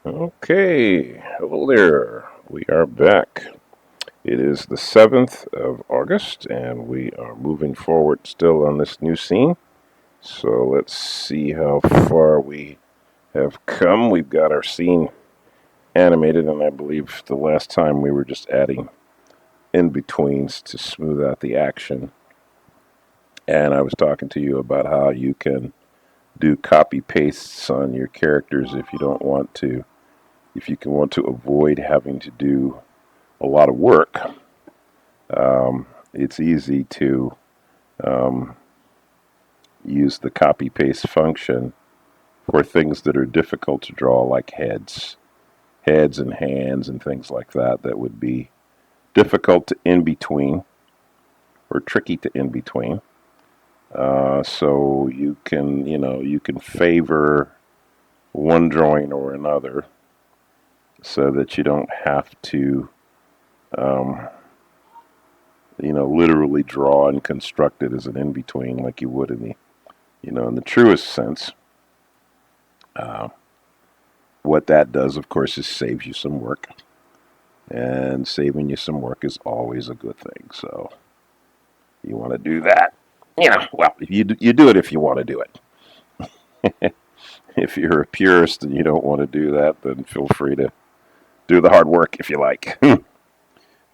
Okay, hello there. We are back. It is the 7th of August, and we are moving forward still on this new scene. So let's see how far we have come. We've got our scene animated, and I believe the last time we were just adding in-betweens to smooth out the action. And I was talking to you about how you can do copy pastes on your characters if you don't want to. If you can want to avoid having to do a lot of work, it's easy to um, use the copy paste function for things that are difficult to draw, like heads and hands and things like that, that would be difficult to in between or tricky to in between. So you can favor one drawing or another so that you don't have to um, literally draw and construct it as an in between like you would in the truest sense. Uh, what that does, of course, is saves you some work, and saving you some work is always a good thing. So you want to do that. Well, you do it if you want to do it. If you're a purist and you don't want to do that, then feel free to do the hard work if you like.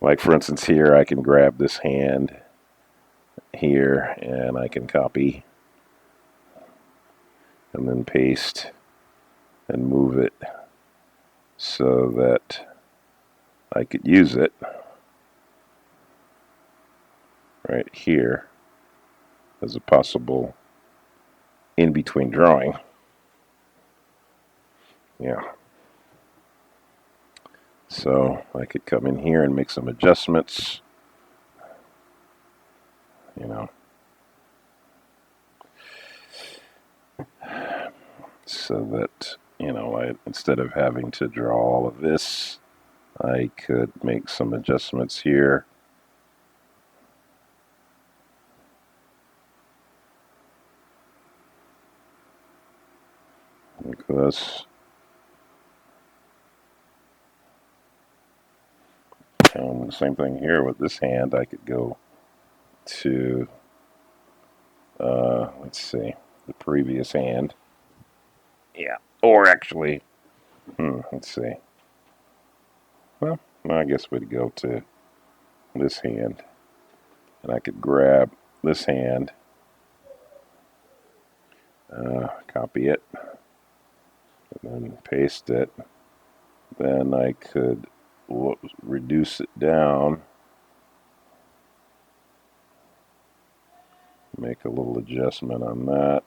Like, for instance, here I can grab this hand here and I can copy and then paste and move it so that I could use it right here as a possible in-between drawing. Yeah. So I could come in here and make some adjustments, you know, so that, instead of having to draw all of this, I could make some adjustments here. Like this. And the same thing here with this hand. I could go to, let's see, the previous hand. Yeah. Or actually, let's see. Well, I guess we'd go to this hand. And I could grab this hand, copy it, and then paste it. Then I could reduce it down, make a little adjustment on that.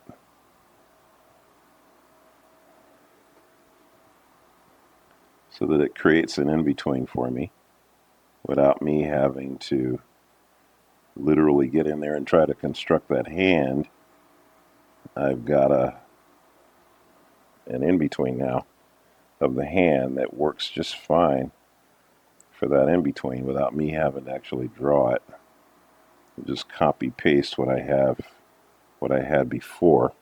So that it creates an in-between for me without me having to literally get in there and try to construct that hand. I've got an in-between now of the hand that works just fine for that in-between without me having to actually draw it. Just copy paste what I had before.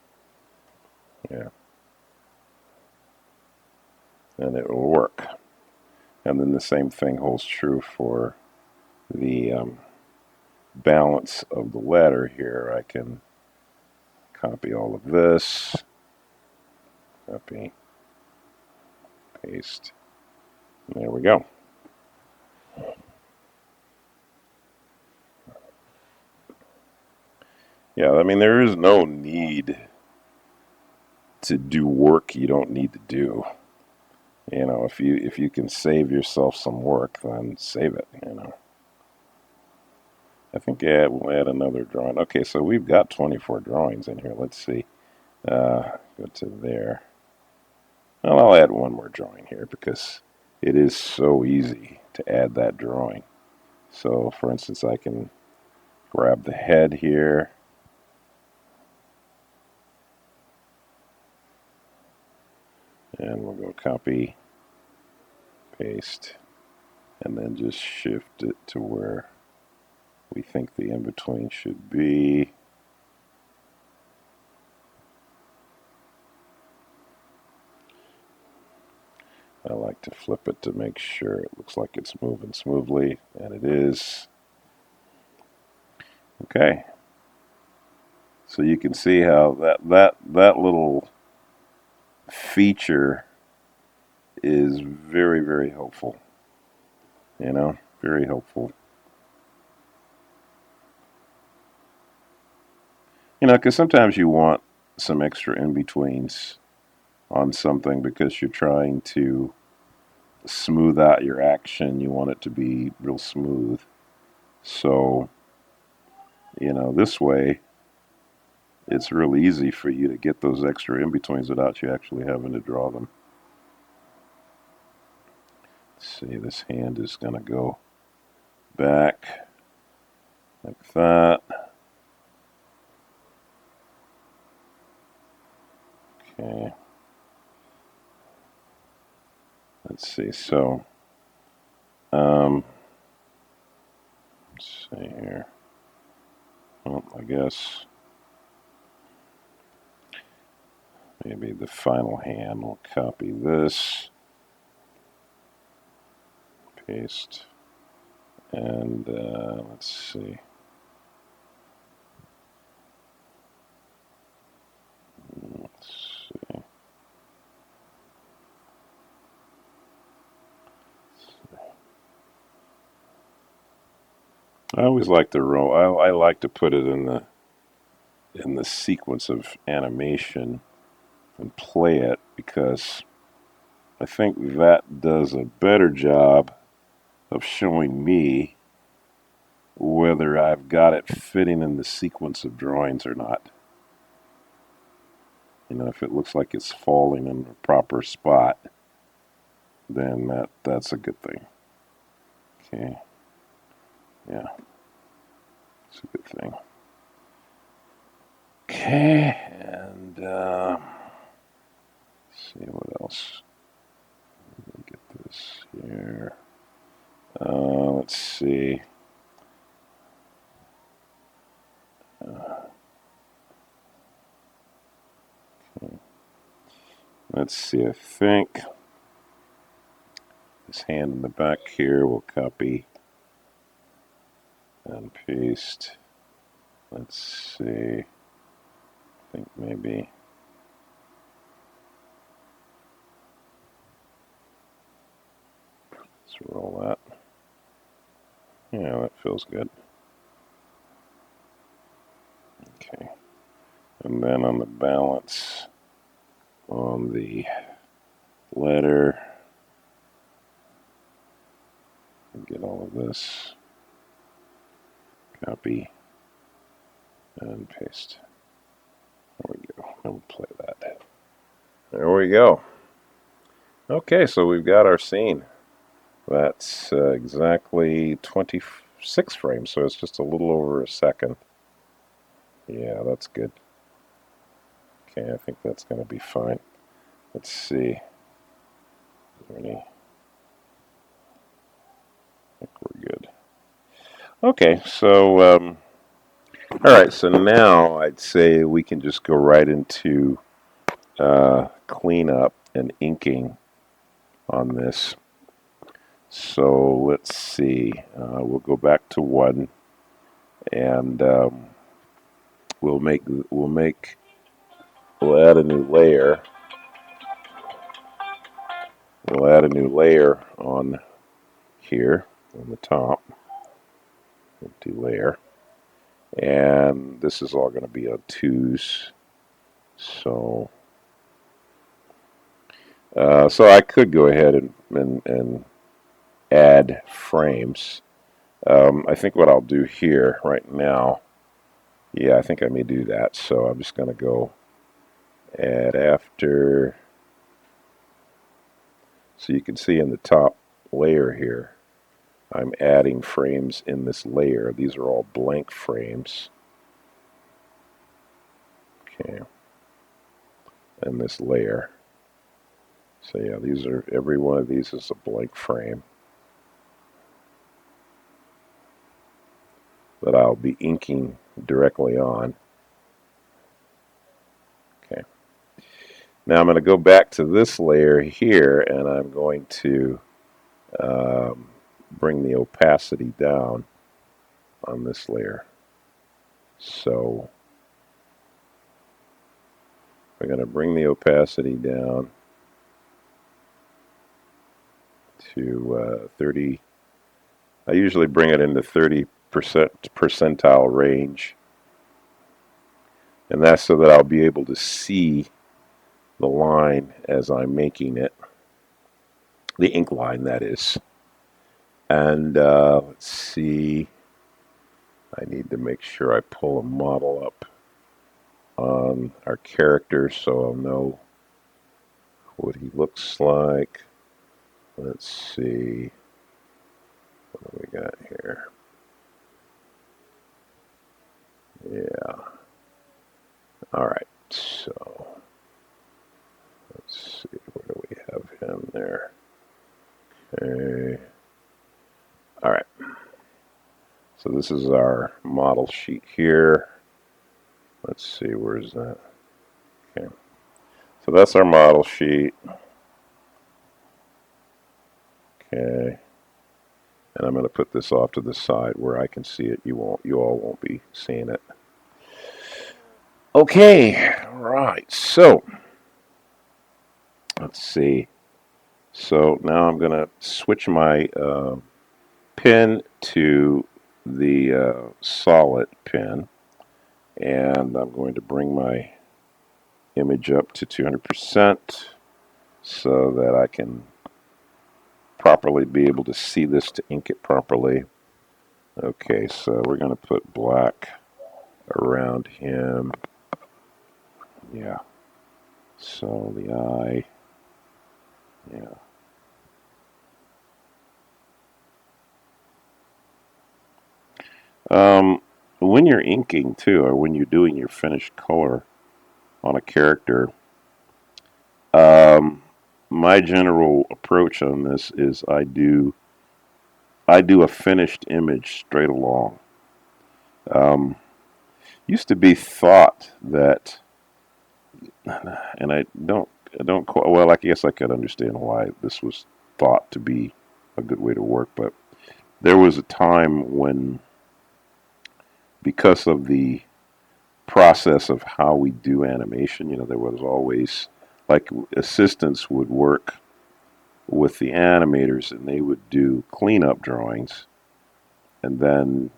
Yeah. And it will work. And then the same thing holds true for the balance of the letter here. I can copy all of this, copy, paste. There we go. Yeah, I mean, there is no need to do work you don't need to do. If you can save yourself some work, then save it. I think, yeah, we'll add another drawing. Okay, so we've got 24 drawings in here. Let's see. Go to there. Well, I'll add one more drawing here because it is so easy to add that drawing. So, for instance, I can grab the head here. And we'll go copy, paste, and then just shift it to where we think the in-between should be. I like to flip it to make sure it looks like it's moving smoothly, and it is. Okay. So you can see how that little feature is very, very helpful. You know, very helpful. You know, because sometimes you want some extra in-betweens on something because you're trying to smooth out your action. You want it to be real smooth. So, you know, this way it's real easy for you to get those extra in-betweens without you actually having to draw them. Let's see, this hand is going to go back like that. Okay. Let's see. So, let's see here. Well, I guess maybe the final hand will copy this, paste, and let's see. Let's see. I always like to roll. I like to put it in the sequence of animation and play it because I think that does a better job of showing me whether I've got it fitting in the sequence of drawings or not. You know, if it looks like it's falling in the proper spot, then that's a good thing. Okay. Yeah, it's a good thing. Okay, and let's see what else. Let me get this here. Let's see. Okay. Let's see. I think this hand in the back here will copy and paste. Let's see. I think maybe. Let's roll that. Yeah, that feels good. Okay. And then on the balance on the letter, get all of this, copy, and paste. There we go. And we'll play that. There we go. Okay, so we've got our scene. That's exactly 26 frames, so it's just a little over a second. Yeah, that's good. Okay, I think that's going to be fine. Let's see. Is there any? I think we're good. Okay, so all right. So now I'd say we can just go right into cleanup and inking on this. So let's see. We'll go back to 1, and we'll add a new layer. We'll add a new layer on here on the top. Empty layer, and this is all going to be on 2s. So I could go ahead and add frames. I think what I'll do here right now, yeah, I think I may do that. So I'm just going to go add after. So you can see in the top layer here, I'm adding frames in this layer. These are all blank frames. Okay. In this layer. So yeah, every one of these is a blank frame that I'll be inking directly on. Okay. Now I'm going to go back to this layer here, and I'm going to um, bring the opacity down on this layer. So we're going to bring the opacity down to 30. I usually bring it into 30% percentile range, and that's so that I'll be able to see the line as I'm making it, the ink line, that is. And let's see, I need to make sure I pull a model up on our character so I'll know what he looks like. Let's see, what do we got here? Yeah. All right, so let's see, where do we have him there? Okay. All right. So this is our model sheet here. Let's see, where is that? Okay. So that's our model sheet. Okay. And I'm going to put this off to the side where I can see it. You all won't be seeing it. Okay. All right. So let's see. So now I'm going to switch my pen to the solid pen, and I'm going to bring my image up to 200% so that I can properly be able to see this to ink it properly. Okay, so we're going to put black around him. Yeah. So the eye. Yeah. When you're inking too, or when you're doing your finished color on a character, my general approach on this is I do a finished image straight along. Used to be thought that, and I don't quite, well, I guess I could understand why this was thought to be a good way to work, but there was a time when, because of the process of how we do animation, there was always, like, assistants would work with the animators and they would do cleanup drawings, and then,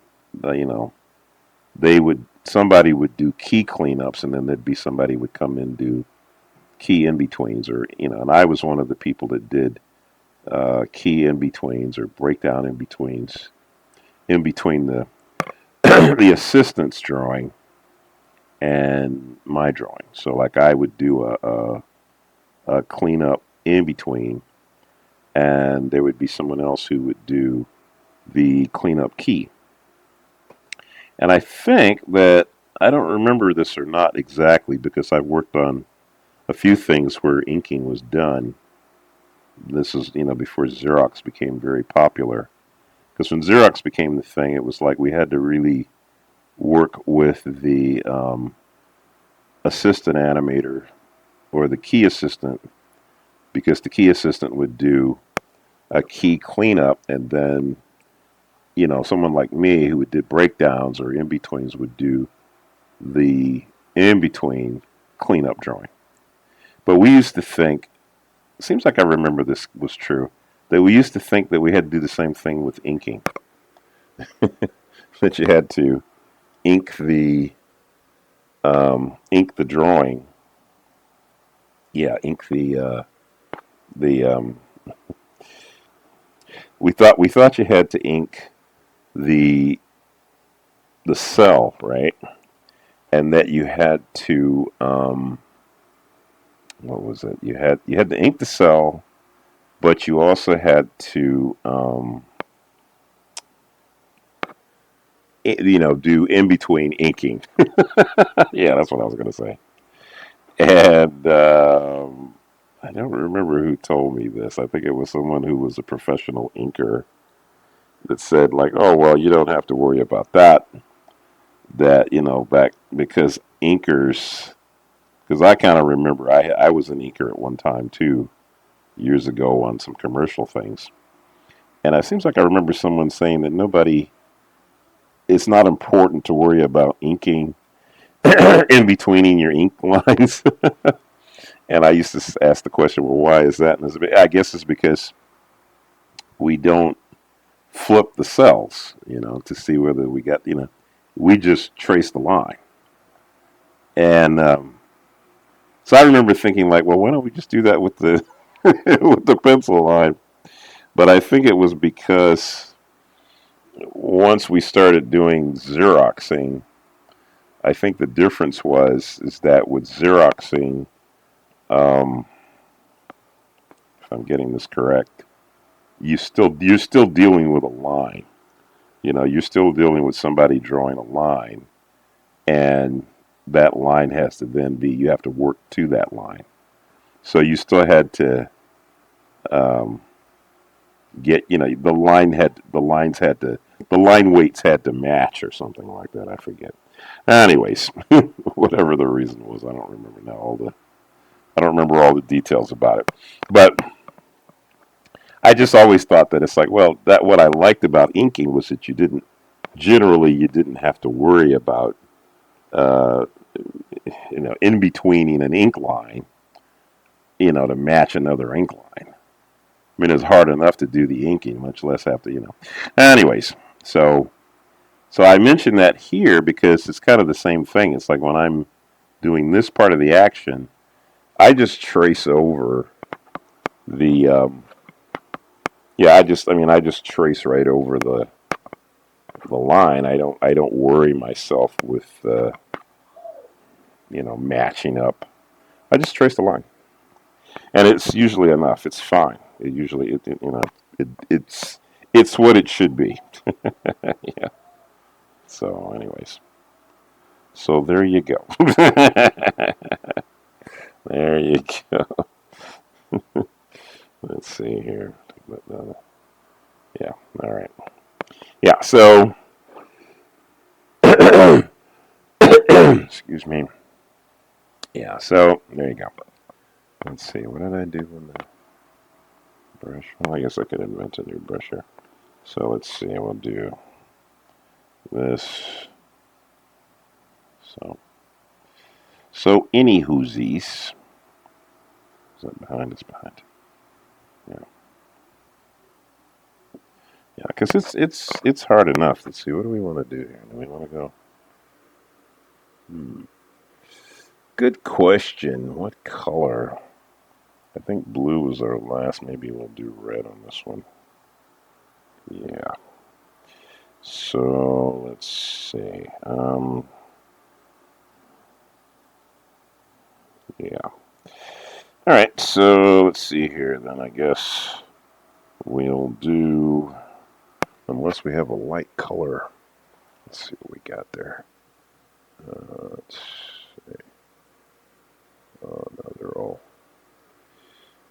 somebody would do key cleanups, and then there'd be somebody would come in and do key in betweens, or and I was one of the people that did key in betweens or breakdown in betweens in between the the assistant's drawing and my drawing. So like I would do a cleanup in between, and there would be someone else who would do the cleanup key. And I think that, I don't remember this or not exactly, because I've worked on a few things where inking was done. This is, before Xerox became very popular. Because when Xerox became the thing, it was like we had to really work with the assistant animator or the key assistant, because the key assistant would do a key cleanup, and then someone like me who did breakdowns or in betweens would do the in between cleanup drawing. But we used to think, it seems like I remember this was true, that we used to think that we had to do the same thing with inking. That you had to ink the drawing. Yeah, ink the we thought you had to ink the cell, right? And that you had to what was it? You had to ink the cell, but you also had to do in between inking. Yeah, that's what I was going to say. And I don't remember who told me this. I think it was someone who was a professional inker that said, like, oh, well, you don't have to worry about that. That, back, because inkers Because I kind of remember I was an inker at one time too, years ago on some commercial things. And it seems like I remember someone saying that it's not important to worry about inking in betweening your ink lines. And I used to ask the question, well, why is that? And I guess it's because we don't flip the cells, to see whether we got, we just trace the line. And so I remember thinking like, well, why don't we just do that with the with the pencil line? But I think it was because once we started doing Xeroxing, I think the difference is that with Xeroxing, um, if I'm getting this correct, you're still dealing with a line. You're still dealing with somebody drawing a line, and that line has to then be you have to work to that line. So you still had to um, get the line weights had to match or something like that. I forget. Anyways, whatever the reason was, I don't remember now I don't remember all the details about it. But I just always thought that it's like, well, that what I liked about inking was that you didn't have to worry about uh, in betweening an ink line, to match another ink line. I mean, it's hard enough to do the inking, much less have to. Anyways, so I mentioned that here because it's kind of the same thing. It's like when I'm doing this part of the action, I just trace over the I just trace right over the line. I don't worry myself with matching up. I just trace the line, and it's usually enough. It's fine. It usually it's what it should be. Yeah. So, anyways, so there you go. There you go. Let's see here. Yeah. All right. Yeah. So, excuse me. Yeah. So there you go. Let's see. What did I do with the brush? Well, I guess I could invent a new brush here. So let's see. We'll do this. So anywhoosies. Is that behind? It's behind. Yeah. Yeah, because it's hard enough. Let's see. What do we want to do here? Do we want to go? Good question. What color? I think blue was our last. Maybe we'll do red on this one. Yeah. So let's see. Yeah. All right. So let's see here. Then I guess we'll do, unless we have a light color. Let's see what we got there. Let's see. Oh no, they're all.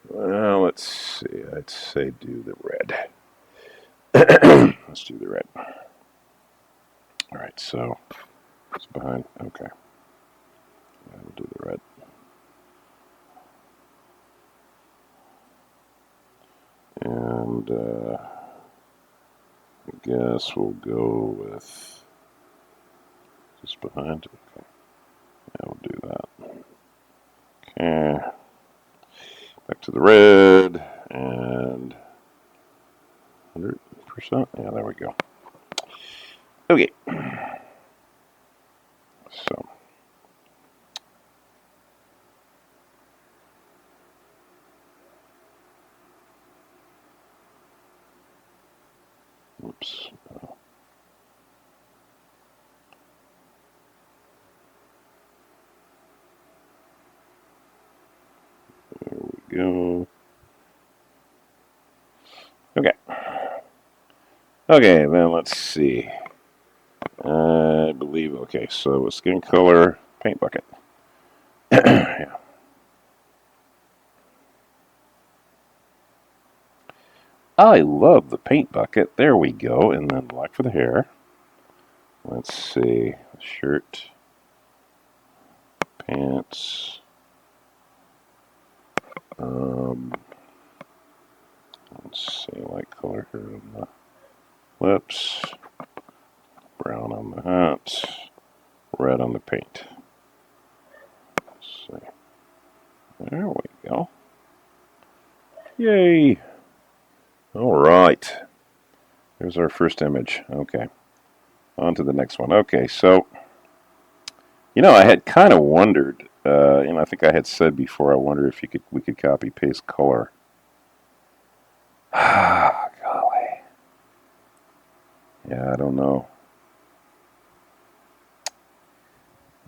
Well, let's see. I'd say do the red. Let's do the red. All right. So it's behind. Okay. We'll do the red. And I guess we'll go with just behind. Okay. Yeah, we'll do that. Okay. Back to the red and 100%. Yeah, there we go. Okay. So. Oops. There we go. Okay. Okay, then let's see. I believe, okay, so skin color, paint bucket. Yeah. I love the paint bucket. There we go. And then black for the hair. Let's see. Shirt, pants. Um, let's see, light color here on the lips, brown on the hat, red on the paint. Let's see. There we go. Yay! All right. There's our first image. Okay. On to the next one. Okay, so, I had kind of wondered, I think I had said before, I wonder if we could copy paste color. Golly. Yeah, I don't know.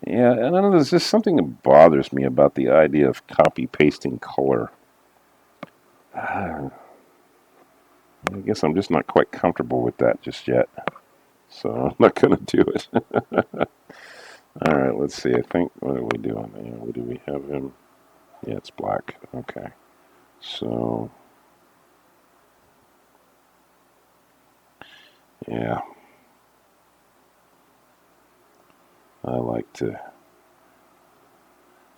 Yeah, and I don't know, there's just something that bothers me about the idea of copy pasting color. I guess I'm just not quite comfortable with that just yet. So I'm not going to do it. All right, let's see. I think, what are we doing there? What do we have him? Yeah, it's black. Okay. So, yeah. I like to.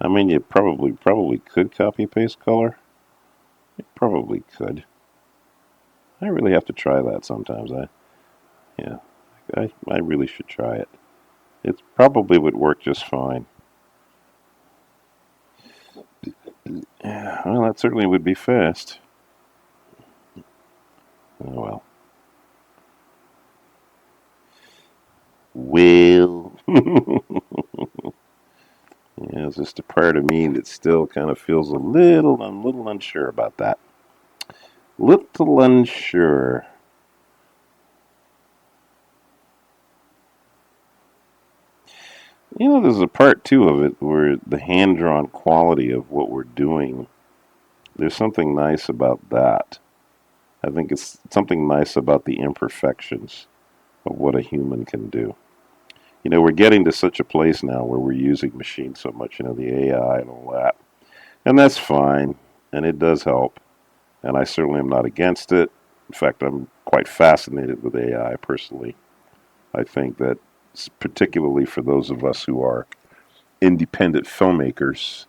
I mean, you probably could copy paste color. You probably could. I really have to try that sometimes. Yeah, I really should try it. It probably would work just fine. Yeah, well, that certainly would be fast. Oh well. Well. Yeah, it's just a part of me that still kind of feels I'm a little unsure about that. Little unsure. There's a part too of it where the hand-drawn quality of what we're doing, there's something nice about that. I think it's something nice about the imperfections of what a human can do. We're getting to such a place now where we're using machines so much, the AI and all that. And that's fine, and it does help. And I certainly am not against it. In fact, I'm quite fascinated with AI personally. I think that, particularly for those of us who are independent filmmakers,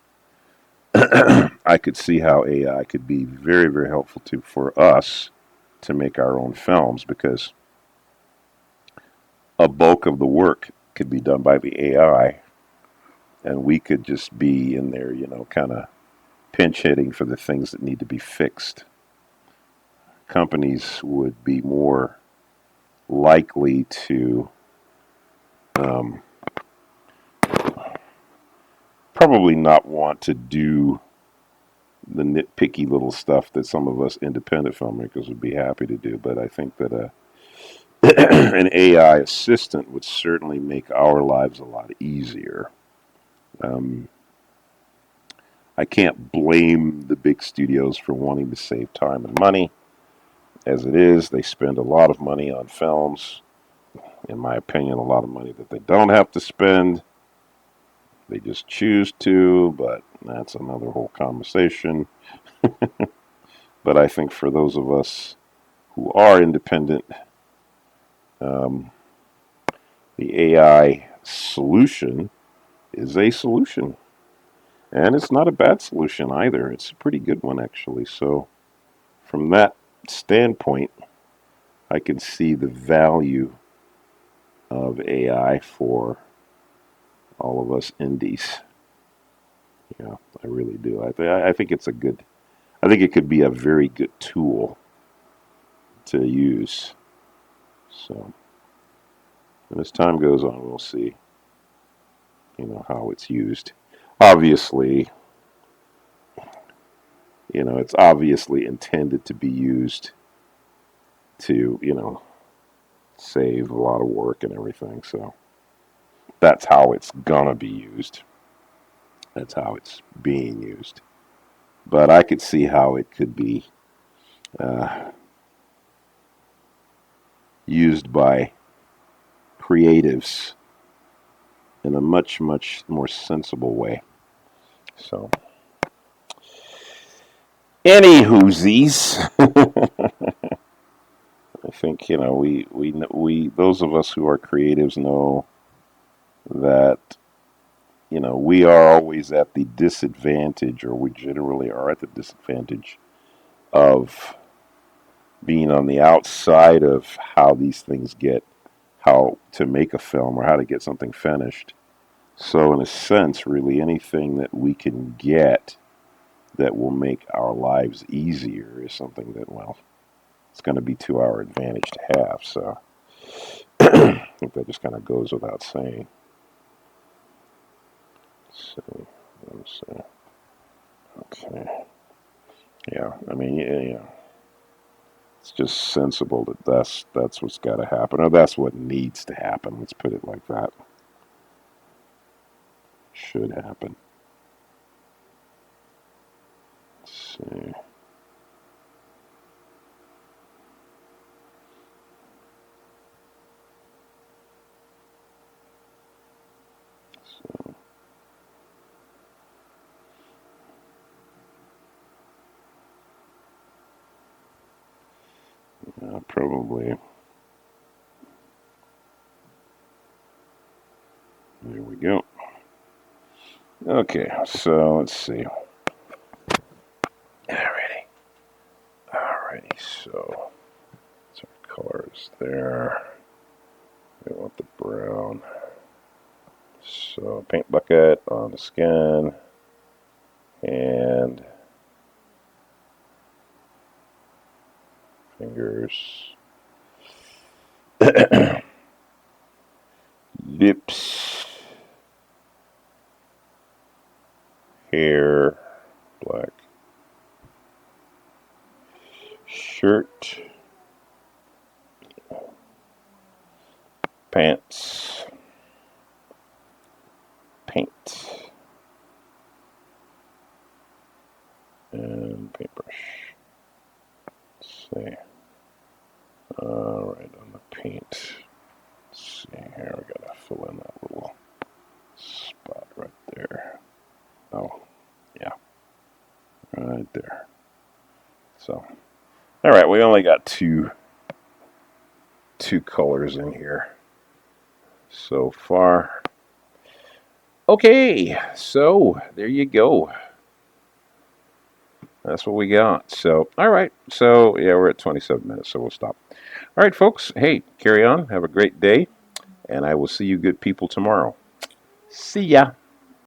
I could see how AI could be very, very helpful for us to make our own films because a bulk of the work could be done by the AI, and we could just be in there, kind of pinch hitting for the things that need to be fixed. Companies would be more likely to um, probably not want to do the nitpicky little stuff that some of us independent filmmakers would be happy to do. But I think that an AI assistant would certainly make our lives a lot easier. Um, I can't blame the big studios for wanting to save time and money. As it is, they spend a lot of money on films. In my opinion, a lot of money that they don't have to spend. They just choose to, but that's another whole conversation. But I think for those of us who are independent, um, the AI solution is a solution. And it's not a bad solution either. It's a pretty good one, actually. So, from that standpoint, I can see the value of AI for all of us indies. Yeah, I really do. I think it's a good. I think it could be a very good tool to use. So, and as time goes on, we'll see. How it's used. Obviously, it's obviously intended to be used to, save a lot of work and everything. So that's how it's gonna be used. That's how it's being used. But I could see how it could be uh, used by creatives in a much, much more sensible way. So, any whoosies, I think we those of us who are creatives know that we are always at the disadvantage, or we generally are at the disadvantage of being on the outside of how these things get, how to make a film or how to get something finished. So, in a sense, really anything that we can get that will make our lives easier is something that, well, it's going to be to our advantage to have. So, I think that just kind of goes without saying. Let's see. Let's see. Okay. Yeah. I mean, yeah. It's just sensible that that's what's got to happen, or that's what needs to happen. Let's put it like that. Should happen. Let's see. So, probably. There we go. Okay, so let's see. Alrighty. Alrighty, so our colors there. We want the brown. So paint bucket on the skin and fingers, lips, hair, black, shirt, pants, paint, and paintbrush. Let's see. Alright, on the paint. Let's see here, we gotta fill in that little spot right there. Oh, yeah, right there. So, alright, we only got two colors in here so far. Okay, so there you go. That's what we got. So, all right. So, yeah, we're at 27 minutes, so we'll stop. All right, folks. Hey, carry on. Have a great day. And I will see you good people tomorrow. See ya.